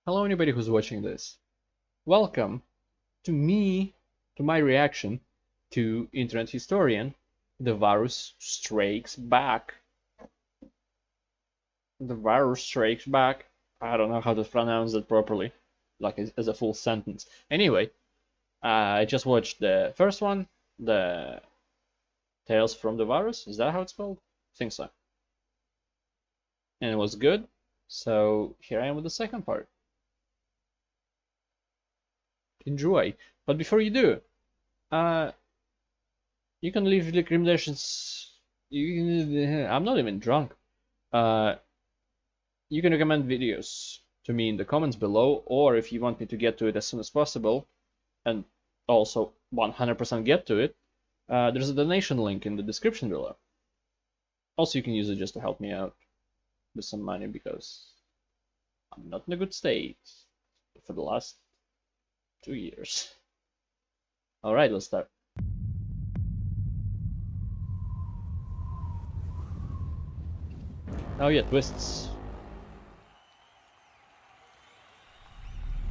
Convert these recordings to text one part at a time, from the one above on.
Hello anybody who's watching this. Welcome to my reaction to Internet Historian, TheVarus Strakes Back. TheVarus Strakes Back. I don't know how to pronounce that properly, like as a full sentence. Anyway, I just watched the first one, the Tales from TheVarus. Is that how it's spelled? I think so. And it was good, so here I am with the second part. Enjoy. But before you do, you can leave recommendations. I'm not even drunk. You can recommend videos to me in the comments below, or if you want me to get to it as soon as possible, and also 100% get to it, there's a donation link in the description below. Also, you can use it just to help me out with some money, because I'm not in a good state for the last 2 years. Alright, let's start. Oh yeah, twists.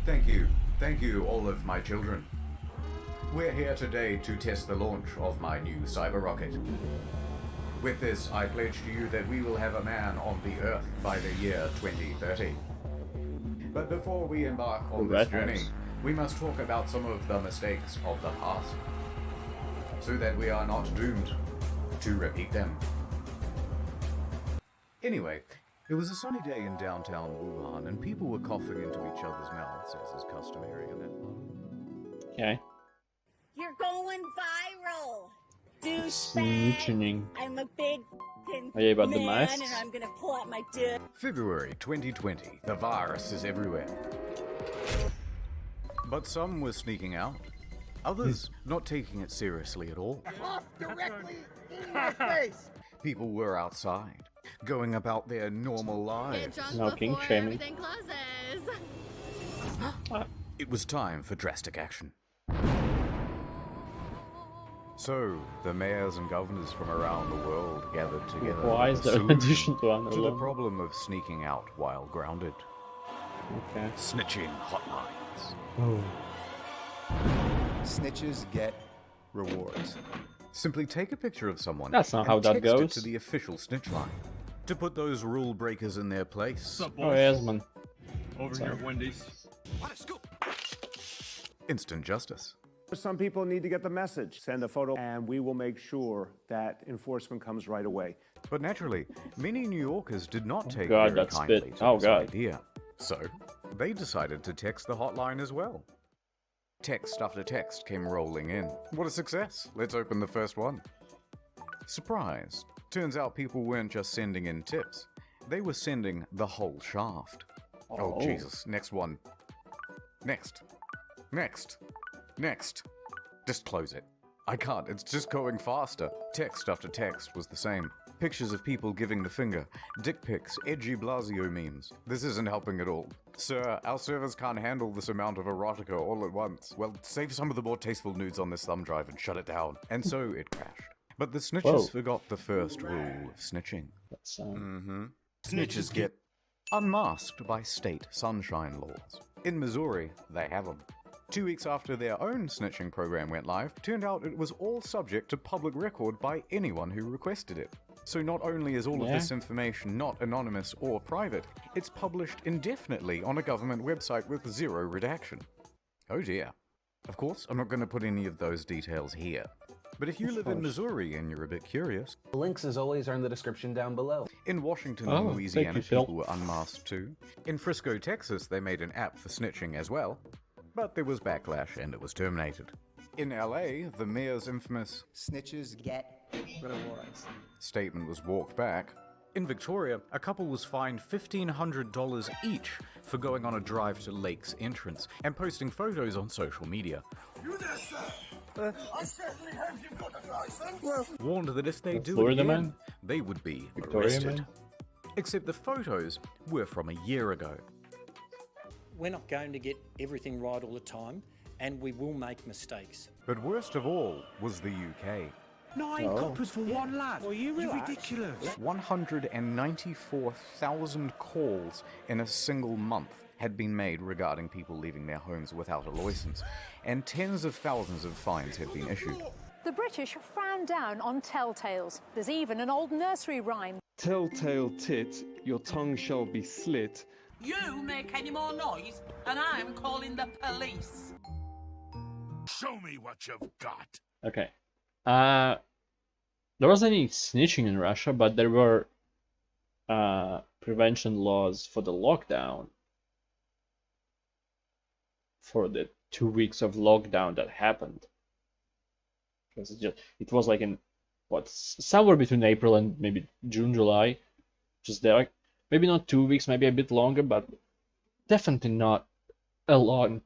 Thank you all of my children. We're here today to test the launch of my new cyber rocket. With this, I pledge to you that we will have a man on the Earth by the year 2030. But before we embark on this journey, we must talk about some of the mistakes of the past, so that we are not doomed to repeat them. Anyway, it was a sunny day in downtown Wuhan, and people were coughing into each other's mouths, as is customary in that part. Okay. You're going viral, Snitching. I'm a big Are you about the man, masks? and I'm gonna pull out my dick. February 2020, the virus is everywhere. But some were sneaking out. Others not taking it seriously at all. Cough directly in my face. People were outside, going about their normal lives. No king shaming. Everything closes. It was time for drastic action. So, the mayors and governors from around the world gathered together Why is with a there an solution addition to one to the alone? problem of sneaking out while grounded. Okay. Snitching hotlines. Oh. Snitches get rewards. Simply take a picture of someone That's not and how that text goes. it to the official snitch line to put those rule breakers in their place. Sup, Oh boys? yes, man. Over here at Wendy's. What a scoop! Instant justice. Some people need to get the message. Send a photo and we will make sure that enforcement comes right away. But naturally, many New Yorkers did not take God, very that kindly spit. to Oh, this God. idea. So, they decided to text the hotline as well. Text after text came rolling in. What a success! Let's open the first one. Surprise! Turns out people weren't just sending in tips. They were sending the whole shaft. Oh, Jesus. Next one. Next. Next. Next. Just close it. I can't. It's just going faster. Text after text was the same. Pictures of people giving the finger. Dick pics. Edgy Blasio memes. This isn't helping at all. Sir, our servers can't handle this amount of erotica all at once. Well, save some of the more tasteful nudes on this thumb drive and shut it down. And so it crashed. But the snitches Whoa. forgot the first rule of snitching. That's Snitches get unmasked by state sunshine laws. In Missouri, they have them. 2 weeks after their own snitching program went live, turned out it was all subject to public record by anyone who requested it. So not only is all of this information not anonymous or private, it's published indefinitely on a government website with zero redaction. Oh dear. Of course, I'm not going to put any of those details here. But if you live in Missouri and you're a bit curious, Links, as always, are in the description down below. in Washington Oh, and thank Louisiana, you, Phil. people were unmasked too. In Frisco, Texas, they made an app for snitching as well, but there was backlash and it was terminated. In LA, the mayor's infamous Snitches get rewards. statement was walked back. In Victoria, a couple was fined $1,500 each for going on a drive to Lake's entrance and posting photos on social media. You there, sir? I certainly hope you've got a license. Warned that if they do Florida it again, man? they would be Victoria arrested. man? Except the photos were from a year ago. We're not going to get everything right all the time, and we will make mistakes. But worst of all was the UK. 9 coppers for one lad. Well, you relax. ridiculous. 194,000 calls in a single month had been made regarding people leaving their homes without a license, and tens of thousands of fines had been issued. The British frown down on telltales. There's even an old nursery rhyme. Telltale tit, your tongue shall be slit. You make any more noise, and I'm calling the police. Show me what you've got. Okay. There wasn't any snitching in Russia, but there were prevention laws for the lockdown. For the 2 weeks of lockdown that happened. Because it was like in somewhere between April and maybe June, July. Just there, maybe not 2 weeks, maybe a bit longer, but definitely not a long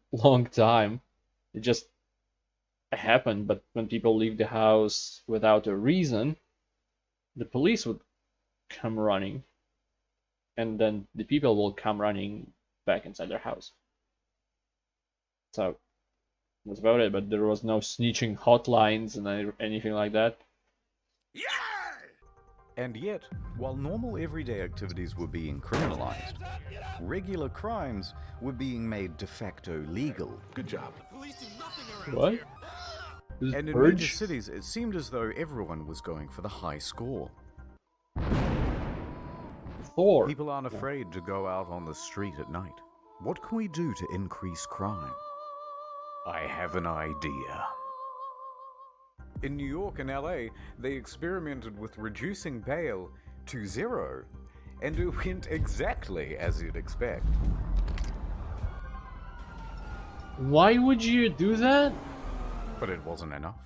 time. It just happened. But when people leave the house without a reason, the police would come running, and then the people will come running back inside their house. So that's about it. But there was no snitching hotlines and anything like that. And yet, while normal everyday activities were being criminalized, regular crimes were being made de facto legal. Good job. What? And in major cities, it seemed as though everyone was going for the high score. People aren't afraid to go out on the street at night. What can we do to increase crime? I have an idea. In New York and LA, they experimented with reducing bail to 0, and it went exactly as you'd expect. Why would you do that? But it wasn't enough.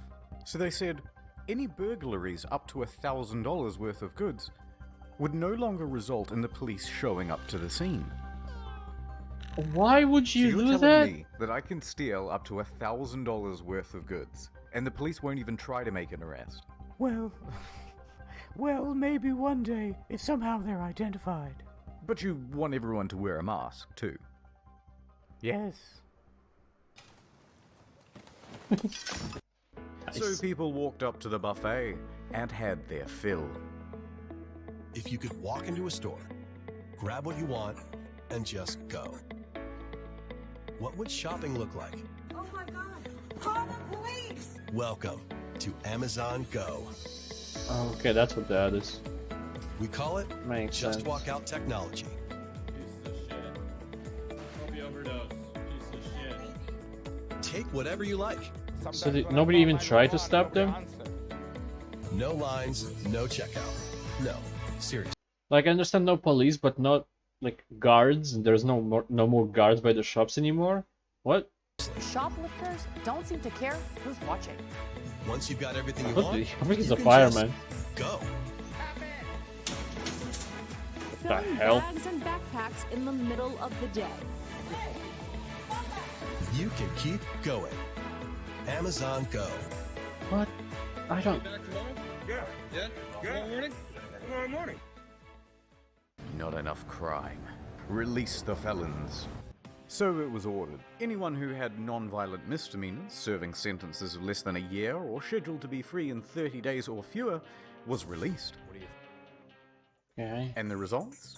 So they said, any burglaries up to $1,000 worth of goods would no longer result in the police showing up to the scene. Why would you so do you're that? telling me that I can steal up to $1,000 worth of goods, and the police won't even try to make an arrest? Well, maybe one day, if somehow they're identified. But you want everyone to wear a mask, too. Yes. So people walked up to the buffet and had their fill. If you could walk into a store, grab what you want, and just go, what would shopping look like? Oh my God! Call the police! Welcome to Amazon Go. Okay, that's what that is. We call it Makes Just sense. Walk Out Technology. Piece of shit. Hope you overdose. Piece of shit. Take whatever you like. So nobody even tried to stop them? No lines, no checkout. No, seriously. Like, I understand no police, but not like guards. There's no more guards by the shops anymore. What? Shoplifters don't seem to care who's watching. Once you've got everything you What want, I think he's you a can fireman. just go. What the hell? Bags and backpacks in the middle of the day. You can keep going. Amazon Go. What? I don't. Back tomorrow? Yeah? Tomorrow morning? Tomorrow morning. Not enough crime. Release the felons. So it was ordered. Anyone who had non-violent misdemeanors, serving sentences of less than a year, or scheduled to be free in 30 days or fewer, was released. Okay. And the results?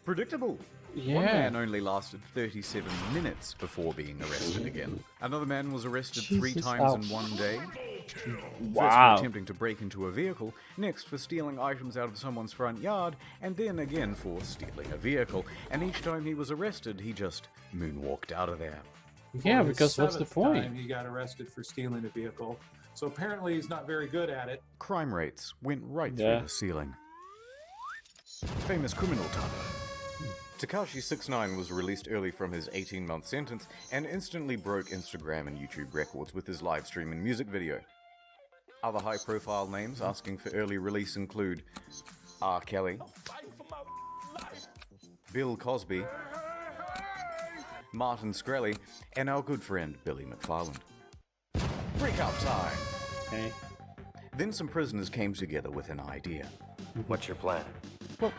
Predictable. Yeah. One man only lasted 37 minutes before being arrested again. Another man was arrested 3 Jesus, times ouch. in one day. Wow. First for attempting to break into a vehicle, next for stealing items out of someone's front yard, and then again for stealing a vehicle. And each time he was arrested, he just moonwalked out of there. Yeah, because what's the point? Time he got arrested for stealing a vehicle. So apparently he's not very good at it. Crime rates went right Yeah. through the ceiling. Famous criminal type. Tekashi69 was released early from his 18-month sentence and instantly broke Instagram and YouTube records with his live stream and music video. Other high-profile names asking for early release include R. Kelly, Bill Cosby, Martin Shkreli, and our good friend Billy McFarland. Breakout time! Okay. Then some prisoners came together with an idea. What's your plan? Well,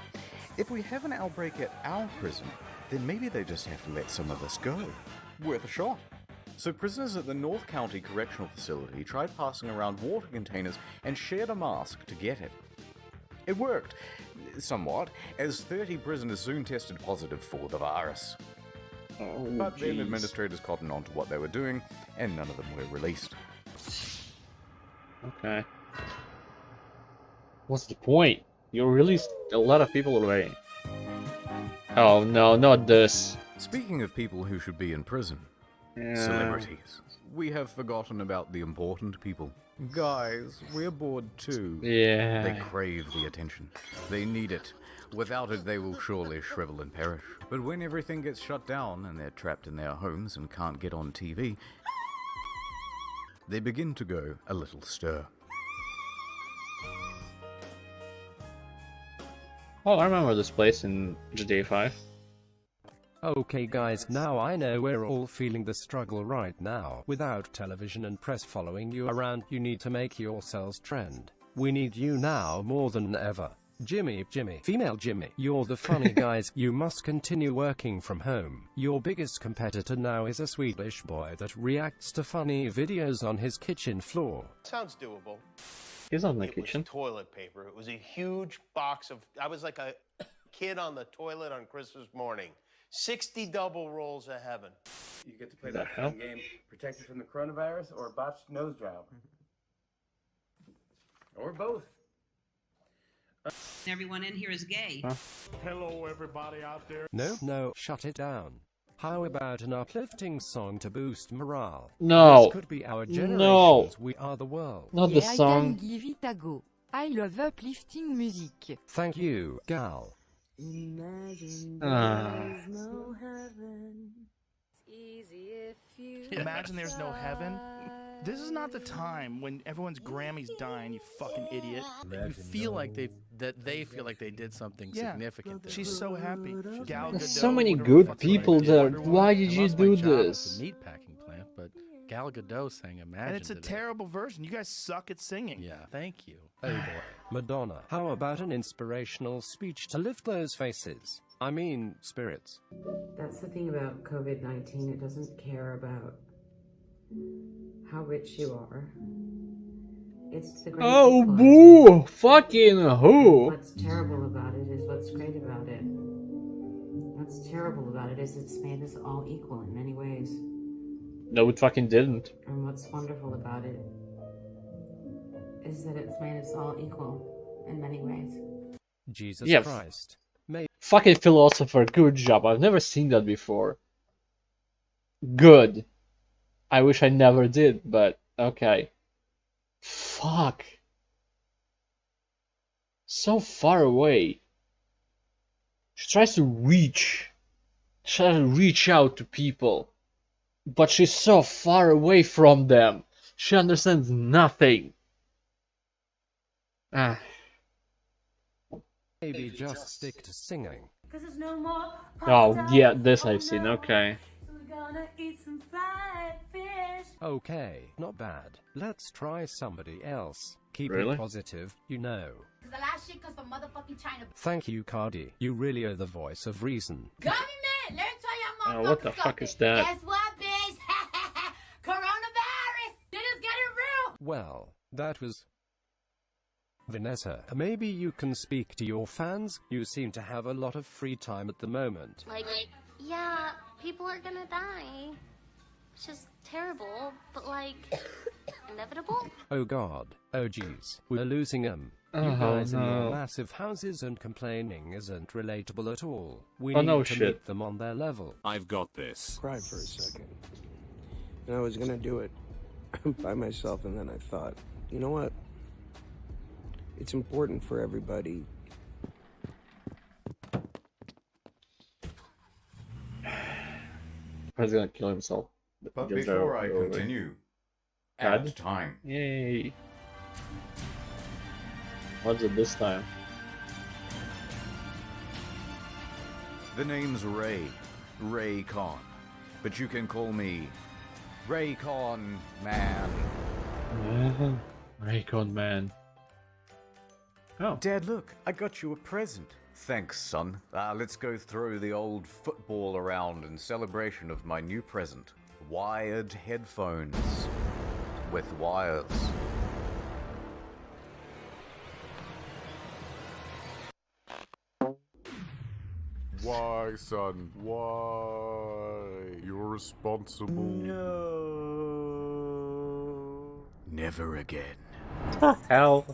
if we have an outbreak at our prison, then maybe they just have to let some of us go. Worth a shot. So prisoners at the North County Correctional Facility tried passing around water containers and shared a mask to get it. It worked, somewhat, as 30 prisoners soon tested positive for the virus. Oh, but then jeez. administrators cottoned on to what they were doing, and none of them were released. Okay. What's the point? You released a lot of people already. Oh no, not this. Speaking of people who should be in prison, Yeah. celebrities. We have forgotten about the important people. Guys, we're bored too. Yeah. They crave the attention. They need it. Without it, they will surely shrivel and perish. But when everything gets shut down and they're trapped in their homes and can't get on TV, they begin to go a little stir. Oh, I remember this place in GTA 5. Okay guys, now I know we're all feeling the struggle right now. Without television and press following you around, you need to make yourselves trend. We need you now more than ever. Jimmy, female Jimmy, you're the funny guys. You must continue working from home. Your biggest competitor now is a Swedish boy that reacts to funny videos on his kitchen floor. Sounds doable. He's not in the It kitchen. was toilet paper. It was a huge box of, I was like a kid on the toilet on Christmas morning. 60 double rolls of heaven. You get to play that fun game, protected from the coronavirus or botched nose job. Or both. Everyone in here is gay. Huh? Hello, everybody out there. No, shut it down. How about an uplifting song to boost morale? No. This could be our generation's No. We Are the World. Not the song. Give it a go. I love uplifting music. Thank you, gal. Imagine there's no heaven. It's easy if you Imagine there's no heaven. This is not the time when everyone's Grammy's dying, you fucking idiot. You feel like they feel like they did something significant. She's so happy. Gal There's Gadot, so many whatever good the fuck people her there. name is. Why did you lost do my job at this? the meatpacking plant, but Gal Gadot sang Imagine And it's a today. terrible version. You guys suck at singing. Yeah, thank you. Oh boy. Madonna, how about an inspirational speech to lift those faces? I mean, spirits. That's the thing about COVID-19. It doesn't care about how rich you are. It's the great Oh, equalizer. boo! Fucking who? What's terrible about it is what's great about it. What's terrible about it is it's made us all equal in many ways. No, it fucking didn't. And what's wonderful about it is that it's made us all equal in many ways. Jesus Yeah. Christ. Fucking philosopher, good job. I've never seen that before. Good. I wish I never did, but okay. Fuck. So far away. She tries to reach out to people, but she's so far away from them. She understands nothing. Ah. Maybe just stick to singing. Cause there's no more Oh, pasta. yeah, this Oh, I've seen, no. okay. So we're gonna eat some fried fish. Okay, not bad. Let's try somebody else. Keep Really? it positive, you know. Cause the last shit comes from motherfucking China. Thank you, Cardi. You really are the voice of reason. Government, let me tell y'all motherfuckers Oh, what the fuck something. is that? Guess what, bitch? Coronavirus. It is getting real. Well, that was Vanessa. Maybe you can speak to your fans. You seem to have a lot of free time at the moment. Like, yeah, people are gonna die. It's just terrible, but like, inevitable? Oh god. Oh jeez. We're losing them. You Oh, guys in your no. massive houses and complaining isn't relatable at all. We Oh, need no to shit. meet them on their level. I've got this. Cried for a second. And I was gonna do it by myself, and then I thought, you know what? It's important for everybody. He's gonna kill himself. But Just before I over. continue, Add? add time. Yay. What's it this time? The name's Ray Khan, but you can call me Ray Khan, man. Raycon man. Oh. Dad, look, I got you a present. Thanks, son. Let's go throw the old football around in celebration of my new present. Wired headphones. With wires. Why, son? Why? responsible. No. Never again. Hell.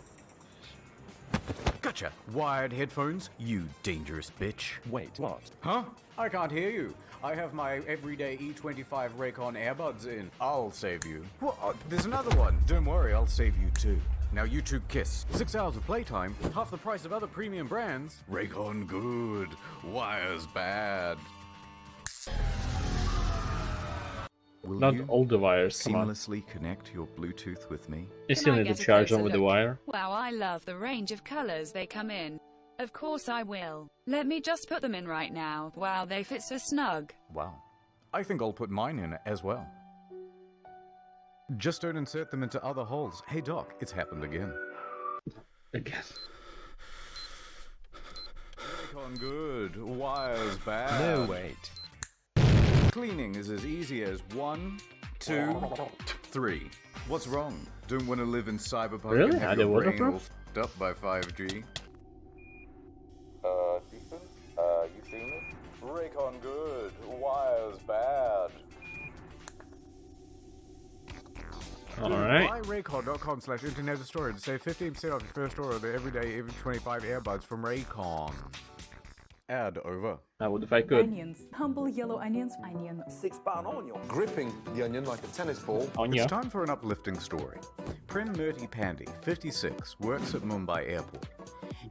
Gotcha. Wired headphones, you dangerous bitch. Wait, what? Huh? I can't hear you. I have my everyday E25 Raycon earbuds in. I'll save you. Well, there's another one. Don't worry, I'll save you too. Now you two kiss. 6 hours of playtime, half the price of other premium brands. Raycon good, wires bad. Will Not you all the wires, come on. seamlessly connect your Bluetooth with me? You still need to charge them with the wire. Wow, I love the range of colors they come in. Of course I will. Let me just put them in right now. Wow, they fit so snug. Wow. I think I'll put mine in as well. Just don't insert them into other holes. Hey Doc, it's happened again. Again. Raycon good, wires bad. No, wait. Cleaning is as easy as 1, 2, 3. What's wrong? Don't want to live in cyberpunk Really? and have Are they your brain all waterproof? f***ed up by 5G? Ethan? You seen it? Raycon good, wires bad. Alright. Buy Raycon.com/internet store to save 15% off your first order of the everyday EV25 earbuds from Raycon. Ad over. I would if I could. Onions. Humble yellow onions. Onion. 6-pound onion. Gripping the onion like a tennis ball. Onion. It's time for an uplifting story. Prem Murti Pandey, 56, works at Mumbai airport.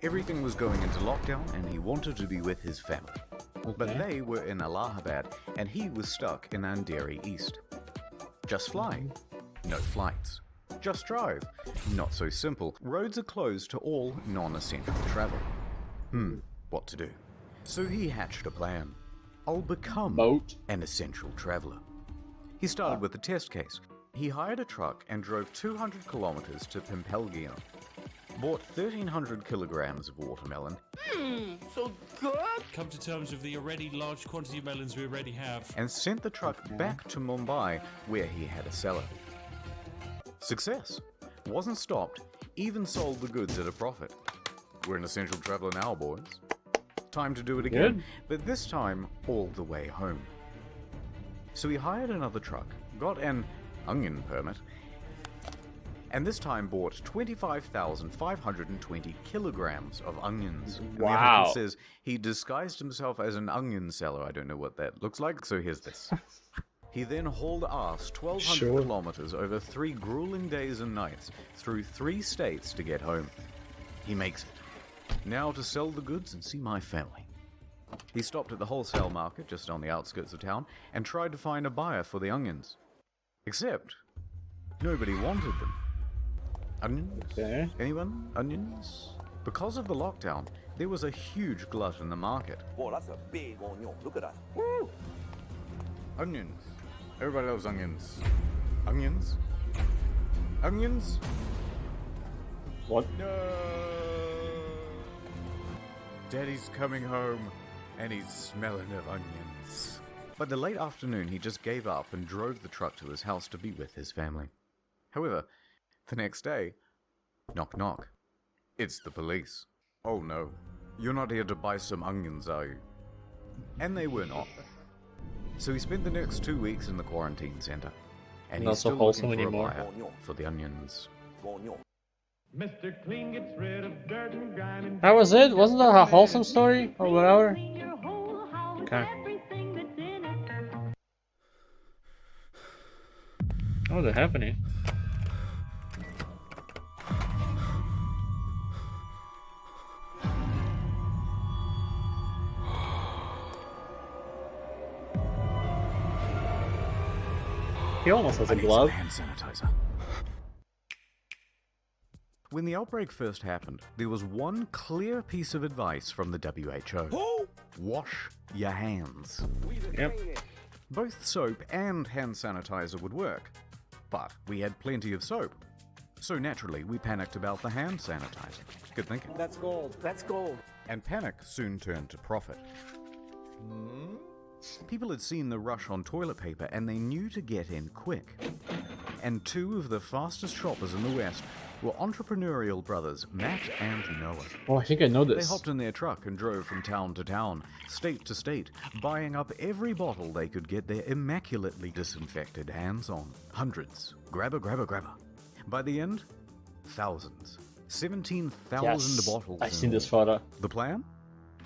Everything was going into lockdown and he wanted to be with his family. But they were in Allahabad and he was stuck in Andheri East. Just fly. No flights. Just drive. Not so simple. Roads are closed to all non-essential travel. What to do? So he hatched a plan. I'll become an essential traveler. He started with a test case. He hired a truck and drove 200 kilometers to Pimpelgian. Bought 1,300 kilograms of watermelon. So good. Come to terms with the already large quantity of melons we already have. And sent the truck back to Mumbai, where he had a cellar. Success. Wasn't stopped, even sold the goods at a profit. We're an essential traveler now, boys. Time to do it again, Good. but this time all the way home. So he hired another truck, got an onion permit, and this time bought 25,520 kilograms of onions. And Wow. the article says he disguised himself as an onion seller. I don't know what that looks like, so here's this. He then hauled ass 1,200 kilometers over 3 grueling days and nights through 3 states to get home. He makes it. Now to sell the goods and see my family. He stopped at the wholesale market just on the outskirts of town and tried to find a buyer for the onions. Except, nobody wanted them. Onions? Okay. Anyone? Onions? Because of the lockdown, there was a huge glut in the market. Whoa, that's a big onion. Look at that. Woo! Onions. Everybody loves onions. Onions? Onions? What? No. Daddy's coming home, and he's smelling of onions. By the late afternoon, he just gave up and drove the truck to his house to be with his family. However, the next day, knock knock. It's the police. Oh no, you're not here to buy some onions, are you? And they were not. So he spent the next 2 weeks in the quarantine center, and Not he's so still wholesome looking for anymore. a buyer for the onions. Mr. Clean gets rid of dirt and grime and That was it? Wasn't that a wholesome story? Or whatever? Okay. Oh, they're happening. He almost has a glove. Hand sanitizer. When the outbreak first happened, there was one clear piece of advice from the WHO. Wash your hands. Yep. Both soap and hand sanitizer would work, but we had plenty of soap. So naturally, we panicked about the hand sanitizer. Good thinking. That's gold. That's gold. And panic soon turned to profit. People had seen the rush on toilet paper and they knew to get in quick. and two of the fastest shoppers in the West were entrepreneurial brothers Matt and Noah. Oh, I think I know They this. hopped in their truck and drove from town to town, state to state, buying up every bottle they could get their immaculately disinfected hands on. Hundreds. Grabber, grabber, grabber. By the end, thousands. 17,000 Yes, bottles. I've seen this photo. The plan?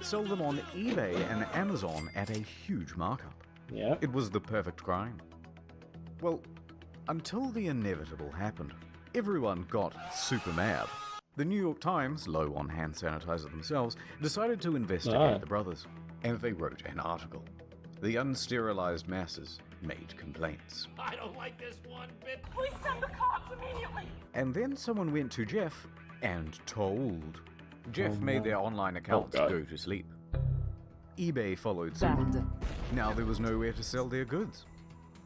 Sell them on eBay and Amazon at a huge markup. Yeah. It was the perfect crime. Well, until the inevitable happened. Everyone got super mad. The New York Times, low on hand sanitizer themselves, decided to investigate the brothers. And they wrote an article. The unsterilized masses made complaints. I don't like this one bit. Please send the cops immediately. And then someone went to Jeff and told. Jeff Oh, made no. their online accounts God. go to sleep. eBay followed suit. Now there was nowhere to sell their goods.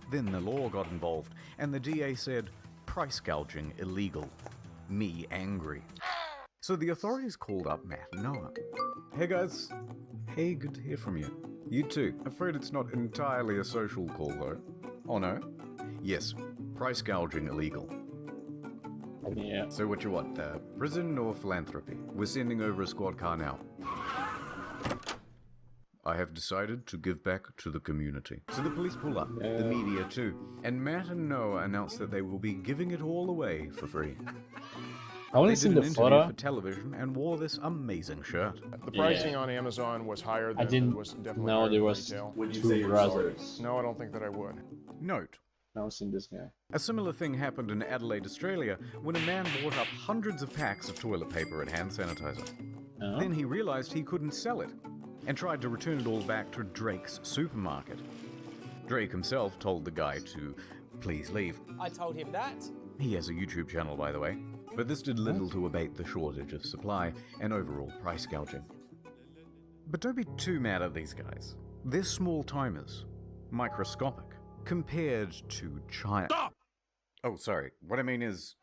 Then the law got involved, and the DA said, price gouging illegal. Me angry. So the authorities called up Matt and Noah. Hey guys. Hey, good to hear from you. You too. Afraid it's not entirely a social call though. Oh no? Yes, price gouging illegal. Yeah. So what you want, prison or philanthropy? We're sending over a squad car now. I have decided to give back to the community. So the police pull up, the media too, and Matt and Noah announce that they will be giving it all away for free. I only They seen did the an interview photo. for television and wore this amazing shirt. The pricing on Amazon was higher than I didn't was definitely know higher there than was retail. two brothers. No, I don't think that I would. Note. Now seen this guy. A similar thing happened in Adelaide, Australia, when a man bought up hundreds of packs of toilet paper and hand sanitizer. Oh. Then he realized he couldn't sell it, and tried to return it all back to Drake's supermarket. Drake himself told the guy to please leave. I told him that. He has a YouTube channel, by the way, but this did little to abate the shortage of supply and overall price gouging. But don't be too mad at these guys. They're small timers, microscopic, compared to China. Stop! Oh, sorry. What I mean is,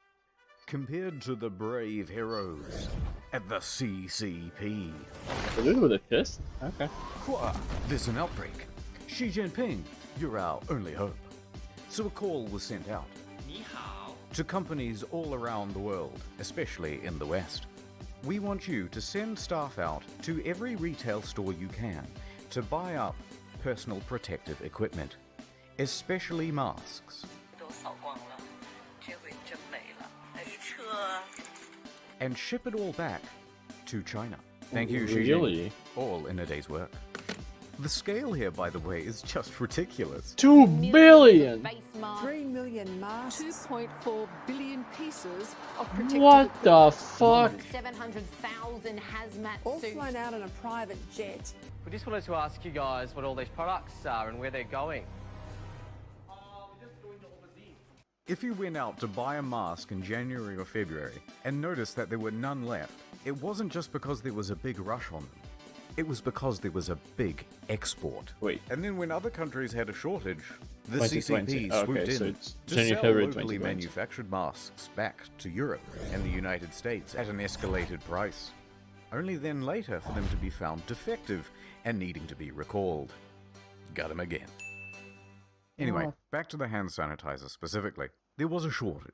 compared to the brave heroes at the CCP. The dude with a fist? Okay. There's an outbreak. Xi Jinping, you're our only hope. So a call was sent out to companies all around the world, especially in the West. We want you to send staff out to every retail store you can to buy up personal protective equipment, especially masks. And ship it all back to China. Thank you, Xi Jinping. Really? All in a day's work. The scale here, by the way, is just ridiculous. 2 billion! 3 million masks. 2.4 billion pieces of protective What equipment. the fuck? 700,000 hazmat all suits. All flown out on a private jet. We just wanted to ask you guys what all these products are and where they're going. If you went out to buy a mask in January or February and noticed that there were none left, it wasn't just because there was a big rush on them. It was because there was a big export. Wait. And then when other countries had a shortage, the 2020. CCP swooped Okay, so in it's to January, sell February locally 2020. manufactured masks back to Europe and the United States at an escalated price. Only then later for them to be found defective and needing to be recalled. Got them again. Anyway, back to the hand sanitizer specifically. There was a shortage.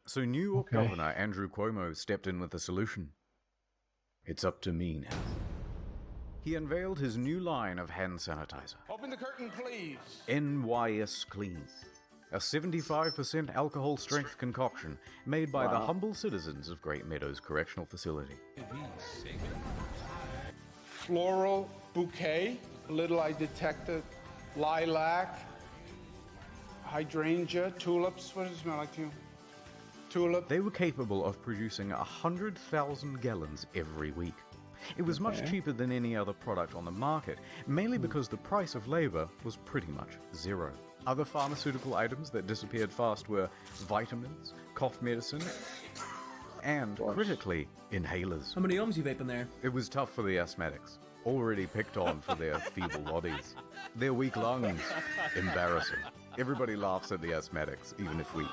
So New York Governor Andrew Cuomo stepped in with a solution. It's up to me now. He unveiled his new line of hand sanitizer. Open the curtain, please. NYS Clean. A 75% alcohol strength concoction made by the humble citizens of Great Meadows Correctional Facility. Floral bouquet. A little I detected lilac, hydrangea, tulips. What does it smell like to you? Tulip. They were capable of producing 100,000 gallons every week. It was much cheaper than any other product on the market, mainly because the price of labor was pretty much zero. Other pharmaceutical items that disappeared fast were vitamins, cough medicine, and, critically, inhalers. How many ohms you vaping there? It was tough for the asthmatics, already picked on for their feeble bodies. Their weak lungs, embarrassing. Everybody laughs at the asthmatics, even if we,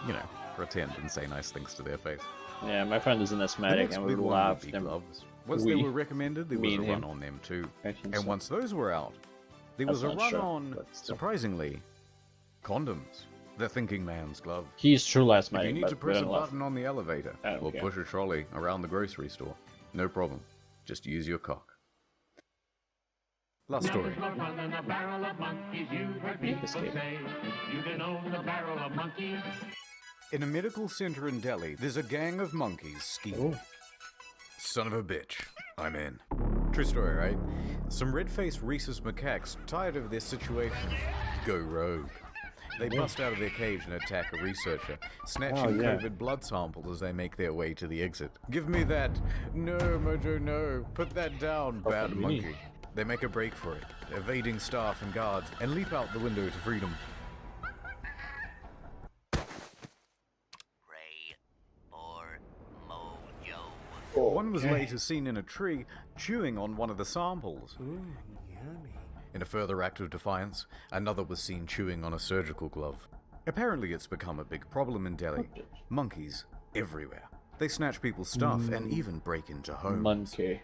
pretend and say nice things to their face. Yeah, my friend is an asthmatic and we laughed. Once they were recommended, there was a run on them too. And once those were out, there was a run on, surprisingly, condoms. The thinking man's glove. He's truly If asthmatic, you need but to press a we don't laugh. button on the elevator I don't or care. push a trolley around the grocery store, no problem. Just use your cock. Last story. In a medical center in Delhi, there's a gang of monkeys scheming. Son of a bitch. I'm in. True story, right? Some red-faced rhesus macaques, tired of their situation, go rogue. They bust out of their cage and attack a researcher, snatching COVID blood samples as they make their way to the exit. Give me that. No, Mojo, no. Put that down, bad monkey. They make a break for it, evading staff and guards, and leap out the window to freedom. One was later seen in a tree, chewing on one of the samples. In a further act of defiance, another was seen chewing on a surgical glove. Apparently it's become a big problem in Delhi. Monkeys everywhere. They snatch people's stuff and even break into homes. Monkey.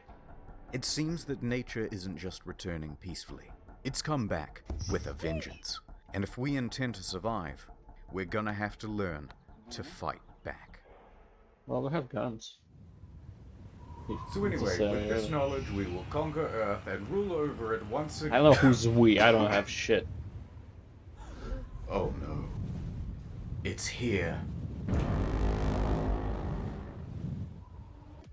It seems that nature isn't just returning peacefully. It's come back with a vengeance. And if we intend to survive, we're gonna have to learn to fight back. Well, we have guns. So anyway, with this knowledge, we will conquer Earth and rule over it once again. I don't know who's we. I don't have shit. Oh no. It's here.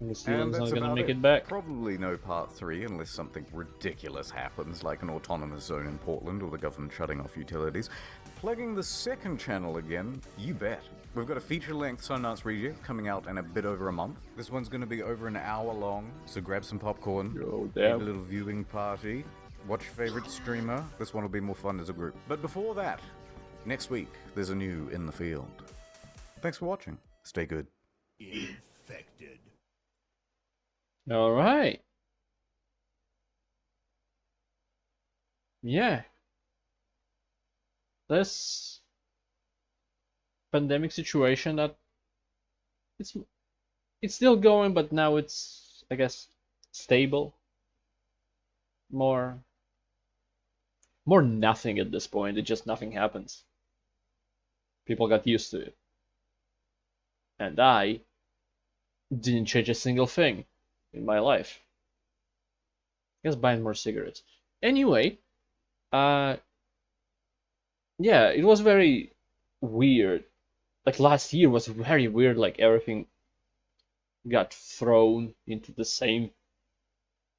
And that's not gonna make it back. Probably no part 3 unless something ridiculous happens, like an autonomous zone in Portland or the government shutting off utilities. Plugging the second channel again, you bet. We've got a feature-length Sundance review coming out in a bit over a month. This one's going to be over an hour long, so grab some popcorn, eat a little viewing party, watch your favorite streamer. This one will be more fun as a group. But before that, next week, there's a new In the Field. Thanks for watching. Stay good. Infected. All right. Yeah. This pandemic situation that it's still going, but now it's, I guess, stable. More nothing at this point. It just nothing happens. People got used to it. And I didn't change a single thing in my life. I guess buying more cigarettes. Anyway, yeah, it was very weird. Like last year was very weird, like everything got thrown into the same,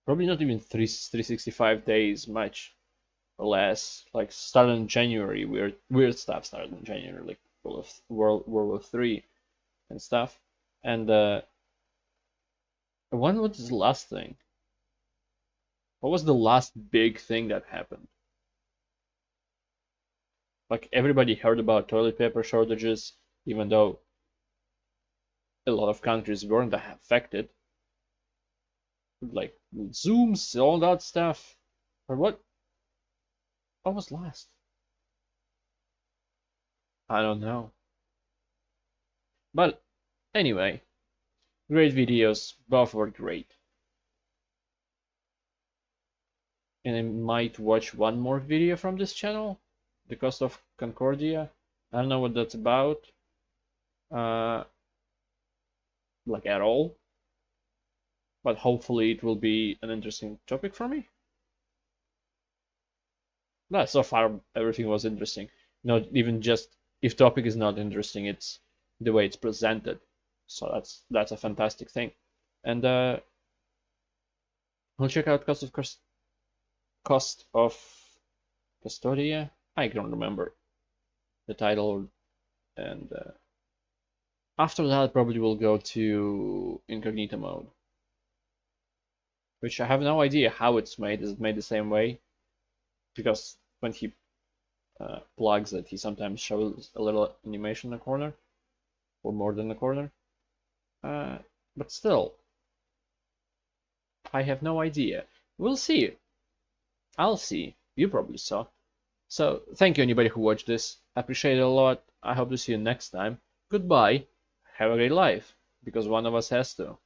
probably not even 365 days, much or less. Like started in January, weird stuff started in January, like World War III and stuff. And when was the last thing? What was the last big thing that happened? Like everybody heard about toilet paper shortages, even though a lot of countries weren't affected. Like Zooms, all that stuff. Or what was last? I don't know. But anyway, great videos, both were great. And I might watch one more video from this channel, The Cost of Concordia. I don't know what that's about, like at all. But hopefully it will be an interesting topic for me. But so far everything was interesting. Not even just if topic is not interesting, it's the way it's presented. So that's a fantastic thing. And we'll check out Cost of Custodia. I don't remember the title. And after that probably we'll go to incognito mode, which I have no idea how it's made. Is it made the same way? Because when he plugs it, he sometimes shows a little animation in the corner, or more than a corner. But still, I have no idea. We'll see. I'll see. You probably saw. So, thank you anybody who watched this. I appreciate it a lot. I hope to see you next time. Goodbye. Have a great life, because one of us has to.